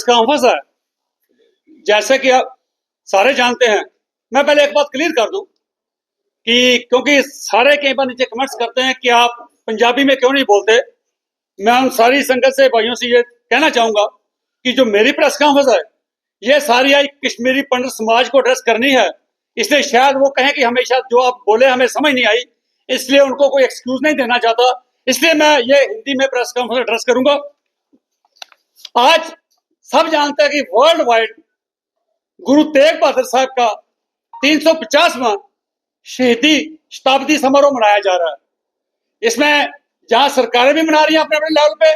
Press conference है, जैसे कि आप सारे जानते हैं, मैं पहले एक बात क्लियर कर दूं कि क्योंकि सारे कई बार नीचे कमेंट्स करते हैं कि आप पंजाबी में क्यों नहीं बोलते। मैं उन सारी संगत से भाइयों से ये कहना चाहूंगा कि जो मेरी प्रेस कॉन्फ्रेंस है ये सारी आई कश्मीरी पंडित समाज को एड्रेस करनी है, इसलिए शायद वो कहें कि हमेशा जो आप बोले हमें समझ नहीं आई, इसलिए उनको कोई एक्सक्यूज नहीं देना चाहता, इसलिए मैं ये हिंदी में प्रेस कॉन्फ्रेंस एड्रेस करूंगा। आज सब जानते हैं कि वर्ल्ड वाइड गुरु तेग बहादुर साहब का 350वां शहीदी शताब्दी समारोह मनाया जा रहा है। इसमें जहां सरकारें भी मना रही हैं अपने अपने लेवल पे,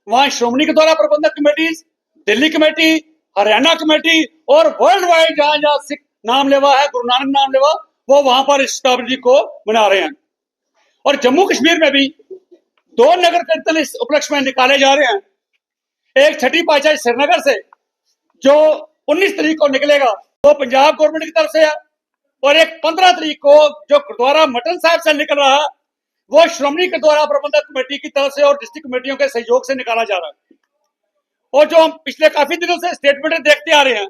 वहां श्रोमणी गुरुद्वारा प्रबंधक committee, Delhi committee, Haryana committee और वर्ल्ड वाइड जहां जहां सिख नाम लेवा है, गुरु नानक नाम लेवा, वो वहां पर इस शताब्दी को मना रहे हैं। और जम्मू कश्मीर में भी 2 नगर कीर्तन इस उपलक्ष्य में निकाले जा रहे हैं। एक छठी पातशाही श्रीनगर से जो 19 तारीख को निकलेगा वो पंजाब गवर्नमेंट की तरफ से है, और एक 15 तारीख को जो गुरुद्वारा मटन साहब से निकल रहा है वो श्रोमणी गुरुद्वारा प्रबंधक कमेटी की तरफ से और डिस्ट्रिक्ट कमेटियों के सहयोग से निकाला जा रहा है। और जो हम पिछले काफी दिनों से स्टेटमेंट देखते आ रहे हैं,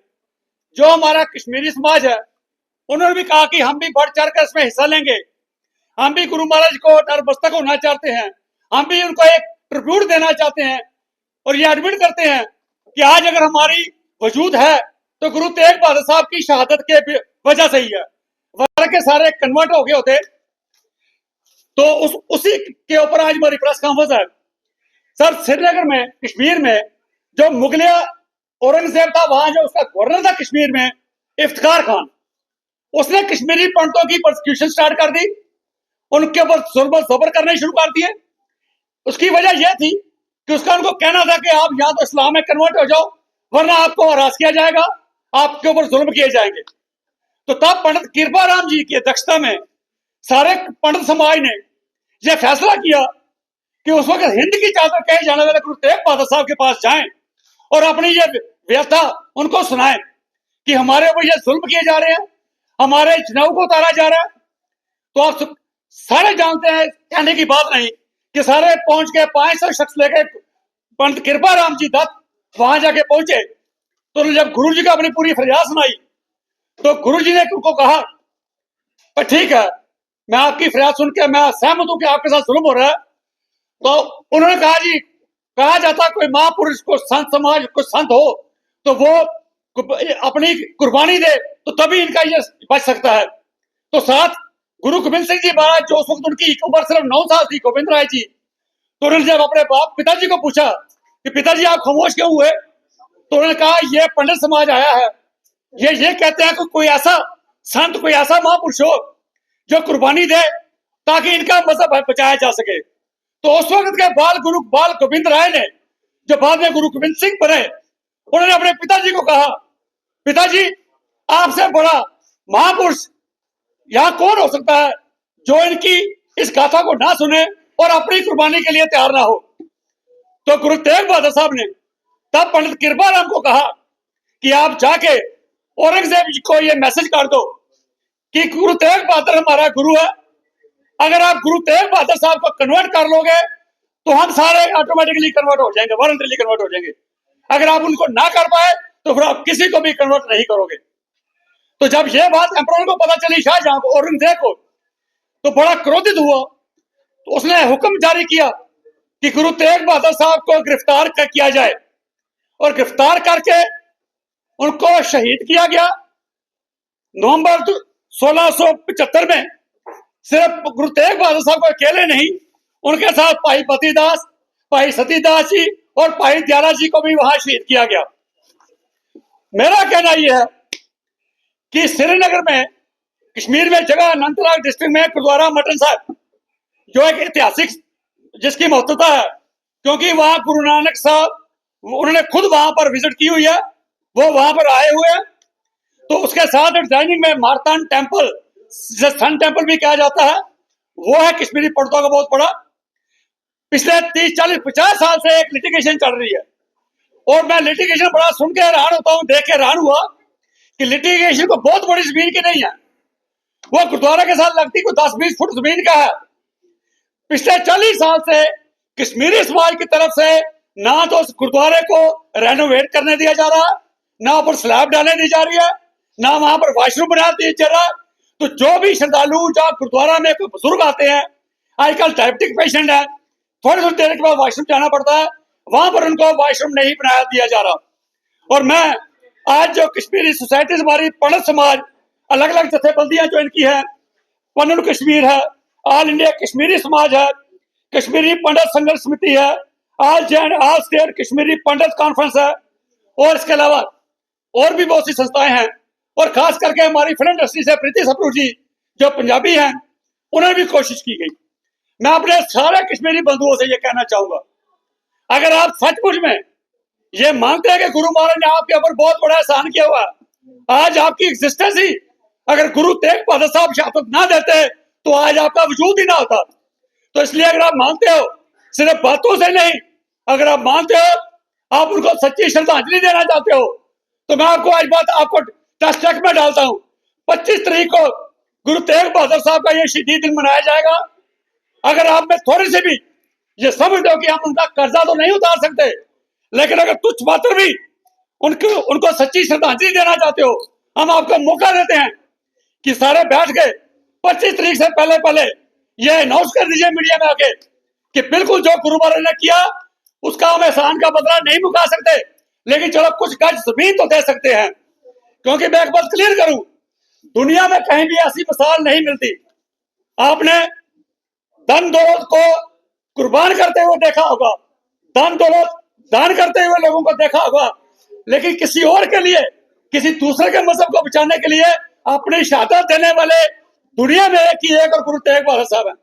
जो हमारा कश्मीरी समाज है उन्होंने भी कहा कि हम भी बढ़ चढ़ कर इसमें हिस्सा लेंगे, हम भी गुरु महाराज को नतमस्तक होना चाहते हैं, हम भी उनको एक ट्रिब्यूट देना चाहते हैं, और ये एडमिट करते हैं कि आज अगर हमारी वजूद है तो गुरु तेग बहादुर साहब की शहादत के वजह से ही है, वरना के सारे कन्वर्ट हो गए होते। तो उसी के ऊपर आज हमारी प्रेस कॉन्फ्रेंस है। सर, श्रीनगर में कश्मीर में जो मुगलिया औरंगजेब था, वहां जो उसका गवर्नर था कश्मीर में इफ्तिखार खान, उसने कश्मीरी पंडितों की प्रोसिक्यूशन स्टार्ट कर दी, उनके ऊपर जुल्म ज़बर करने शुरू कर दिए। उसकी वजह यह थी कि उसका उनको कहना था कि आप या तो इस्लाम में कन्वर्ट हो जाओ वरना आपको हरास किया जाएगा, आपके ऊपर जुल्म किए जाएंगे। तो तब पंडित कृपाराम जी की अध्यक्षता में सारे पंडित समाज ने यह फैसला किया कि उस वक्त हिंद की चादर कहे जाने वाले गुरु तेग बहादुर साहब के पास जाएं और अपनी ये व्यवस्था उनको सुनाएं कि हमारे ऊपर ये जुल्म किए जा रहे हैं, हमारे चुनाव को उतारा जा रहा है। तो आप सारे जानते हैं, कहने की बात नहीं कि सारे पहुंच के 500 शख्स लेके पंडित कृपाराम जी दत्त वहां जाके पहुंचे। तो जब गुरु जी का अपनी पूरी फरियाद सुनाई तो गुरु जी ने उनको कहा ठीक है, मैं आपकी फरियाद सुन के मैं सहमत हूं कि आपके साथ जुल्म हो रहा है। तो उन्होंने कहा जी, कहा जाता कोई महापुरुष को संत समाज को संत हो तो वो अपनी कुर्बानी दे तो तभी इनका ये बच सकता है। तो साथ गुरु गोविंद सिंह जी महाराज, जो उस वक्त उनकी उम्र सिर्फ 9 साल थी, गोविंद राय जी, तो उन्होंने जब अपने बाप पिताजी को पूछा कि पिताजी आप खामोश क्यों हुए, तो उन्होंने कहा यह पंडित समाज आया है, ये कहते हैं कि कोई ऐसा संत, कोई ऐसा महापुरुष हो जो कुर्बानी दे ताकि इनका मजहब बचाया जा सके। तो उस वक्त के बाल गोविंद राय ने, जो बाद में गुरु गोविंद सिंह बने, उन्होंने अपने पिताजी को कहा, पिताजी आपसे बड़ा महापुरुष यहाँ कौन हो सकता है जो इनकी इस गाथा को ना सुने और अपनी कुर्बानी के लिए तैयार ना हो। तो गुरु तेग बहादुर साहब ने तब पंडित कृपाराम को कहा कि आप जाके औरंगजेब जी को ये मैसेज कर दो कि गुरु तेग बहादुर हमारा गुरु है, अगर आप गुरु तेग बहादुर साहब को कन्वर्ट कर लोगे तो हम सारे ऑटोमेटिकली कन्वर्ट हो जाएंगे, वॉलंटरीली कन्वर्ट हो जाएंगे। अगर आप उनको ना कर पाए तो फिर आप किसी को भी कन्वर्ट नहीं करोगे। तो जब यह बात एम्परर को पता चली, शाहजहां को, औरंगजेब को, तो बड़ा क्रोधित हुआ। तो उसने हुक्म जारी किया कि गुरु तेग बहादुर साहब को गिरफ्तार किया जाए, और गिरफ्तार करके उनको शहीद किया गया। नवंबर 1675 में सिर्फ गुरु तेग बहादुर साहब को अकेले नहीं, उनके साथ भाई पतिदास, भाई सतीदास जी और भाई दयारा जी को भी वहां शहीद किया गया। मेरा कहना यह है कि श्रीनगर में, कश्मीर में जगह अनंतनाग डिस्ट्रिक्ट में गुरुद्वारा मटन साहब, जो एक ऐतिहासिक जिसकी महत्वता है, क्योंकि वहां गुरु नानक साहब उन्होंने खुद वहां पर विजिट की हुई है, वो वहां पर आए हुए हैं। तो उसके साथ डिजाइनिंग में मारतान टेम्पल, जिसे सन टेम्पल भी कहा जाता है, वो है कश्मीरी पंडितों का बहुत बड़ा। पिछले 30, 40, 50 साल से एक लिटिगेशन चल रही है, और मैं लिटिगेशन बड़ा सुन के हैरान होता हूँ, देख के हैरान हुआ कि लिटिगेशन को बहुत बड़ी जमीन की नहीं है, वो गुरुद्वारा के साथ लगती कोई 10-20 फुट जमीन का है। पिछले 40 साल से कश्मीरी समाज की तरफ से ना तो उस गुरुद्वारे को रेनोवेट करने दिया जा रहा, ना ऊपर स्लैब डालने दी जा रही है, ना वहां पर वॉशरूम बना दिया जा रहा। तो जो भी श्रद्धालु जहाँ गुरुद्वारा में कोई बुजुर्ग आते हैं, आजकल डायबिटिक पेशेंट है, थोड़ी थोड़ी देर के बाद वॉशरूम जाना पड़ता है, वहां पर उनको वॉशरूम नहीं बनाया दिया जा रहा। और मैं आज जो कश्मीरी सोसाइटी हमारी पंडित समाज अलग अलग जथेबंदियां जो इनकी है, पन्नू कश्मीर है, ऑल इंडिया कश्मीरी समाज है, कश्मीरी पंडित संघर्ष समिति है, ऑल जैन all state Kashmiri Pandit conference है, और इसके अलावा और भी बहुत सी संस्थाएं हैं। और खास करके हमारी फिल्म इंडस्ट्री से प्रीति सप्रू जी जो पंजाबी हैं, उन्हें भी कोशिश की गई। मैं अपने सारे कश्मीरी बंधुओं से ये कहना चाहूंगा, अगर आप सचमुच में ये मानते हैं कि गुरु महाराज ने आपके ऊपर बहुत बड़ा एहसान किया हुआ, आज आपकी एग्जिस्टेंस ही, अगर गुरु तेग बहादुर साहब शहादत ना देते तो आज आपका वजूद ही ना होता। तो इसलिए अगर आप मानते हो, सिर्फ बातों से नहीं, अगर आप मानते हो, आप उनको सच्ची श्रद्धांजलि देना चाहते हो, तो मैं आपको आज बात आपको टेस्ट चेक में डालता हूं। 25 तारीख को गुरु तेग बहादुर साहब का ये शहीदी दिन मनाया जाएगा। अगर आप में थोड़ी सी भी ये समझ दो कि हम उनका कर्जा तो नहीं उतार सकते, लेकिन अगर तुच्छ मात्र भी उनको सच्ची श्रद्धांजलि देना चाहते हो, हम आपको मौका देते हैं कि सारे बैठ के 25 तारीख से पहले पहले ये अनाउंस कर दीजिए मीडिया में आके कि बिल्कुल जो गुरु महाराज ने किया उसका हम एहसान का बदला नहीं मुका सकते, लेकिन चलो कुछ गज जमीन तो दे सकते हैं। क्योंकि मैं एक बात क्लियर करूं, दुनिया में कहीं भी ऐसी मिसाल नहीं मिलती। आपने धन दौलत को कुर्बान करते हुए देखा होगा, धन दौलत दान करते हुए लोगों को देखा होगा, लेकिन किसी और के लिए, किसी दूसरे के मजहब को बचाने के लिए अपनी शहादत देने वाले दुनिया में एक ही एक और गुरु तेग बहादुर साहब है।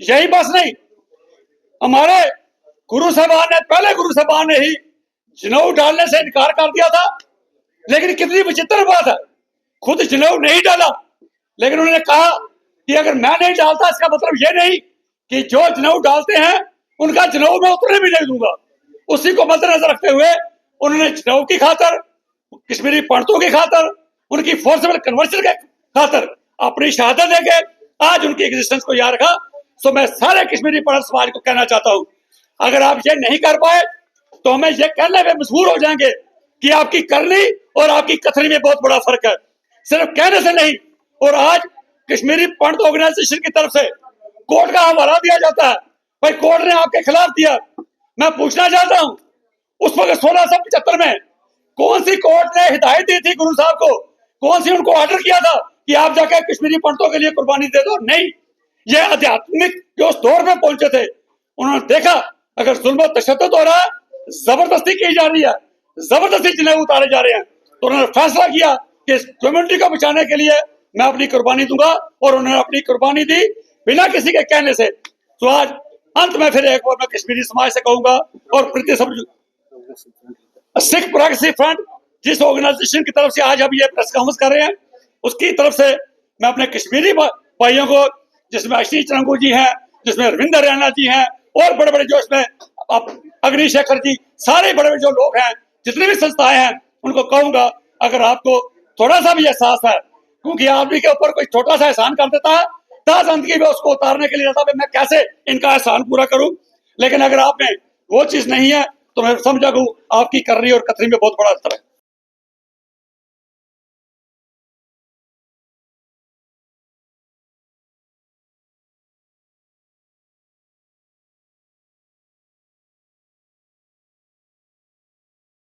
यही बस नहीं, हमारे गुरु साहबान ने, पहले गुरु साहबान ने ही जनेऊ डालने से इनकार कर दिया था। लेकिन कितनी विचित्र बात है, खुद जनेऊ नहीं डाला, लेकिन उन्होंने कहा कि अगर मैं नहीं डालता इसका मतलब ये नहीं कि जो जनेऊ डालते हैं उनका जनेऊ मैं उतरने भी नहीं दूंगा। उसी को मद्देनजर रखते हुए उन्होंने जनेऊ की खातर, कश्मीरी पंडितों की खातर, उनकी फोर्सेबल कन्वर्शन के खातर अपनी शहादत देके आज उनकी एग्जिस्टेंस को याद रखा। सो मैं सारे कश्मीरी पंडित समाज को कहना चाहता हूं, अगर आप ये नहीं कर पाए तो हमें ये कहने में मजबूर हो जाएंगे कि आपकी करनी और आपकी कथनी में बहुत बड़ा फर्क है, सिर्फ कहने से नहीं। और आज कश्मीरी पंडित ऑर्गेनाइजेशन की तरफ से कोर्ट का हवाला दिया जाता है, भाई कोर्ट ने आपके खिलाफ दिया। मैं पूछना चाहता हूं, उस वक्त 1675 में कौन सी कोर्ट ने हिदायत दी थी गुरु साहब को, कौन सी उनको ऑर्डर किया था कि आप जाकर कश्मीरी पंडितों के लिए कुर्बानी दे दो? नहीं, ये आध्यात्मिक जो उस दौर में पहुंचे थे, उन्होंने देखा अगर जुल्म तशद्दुद हो रहा है, जबरदस्ती की जा रही है, जबरदस्ती जनेऊ उतारे जा रहे हैं, तो उन्होंने फैसला किया कि इस कम्युनिटी को बचाने के लिए मैं अपनी कुर्बानी दूंगा, और उन्होंने अपनी कुर्बानी दी बिना किसी के कहने से। तो आज अंत में फिर एक बार मैं कश्मीरी समाज से कहूंगा, और प्रीति सप्रू सिख प्रोग्रेसिव फ्रंट जिस ऑर्गेनाइजेशन की तरफ से आज हम ये प्रेस कॉन्फ्रेंस कर रहे हैं, उसकी तरफ से मैं अपने कश्मीरी भाइयों को, जिसमें आशीष चंगू जी हैं, जिसमें रविंदर रैना जी हैं, और बड़े बड़े जो इसमें अग्निशेखर जी, सारे बड़े बड़े जो लोग हैं, जितनी भी संस्थाएं हैं, उनको कहूंगा अगर आपको थोड़ा सा भी एहसास है, क्योंकि आदमी के ऊपर कोई छोटा सा एहसान कर देता है, जिंदगी में उसको उतारने के लिए रहता है मैं कैसे इनका एहसान पूरा करूं। लेकिन अगर आप में वो चीज नहीं है तो मैं समझा आपकी करनी और कतरी में बहुत बड़ा अंतर है।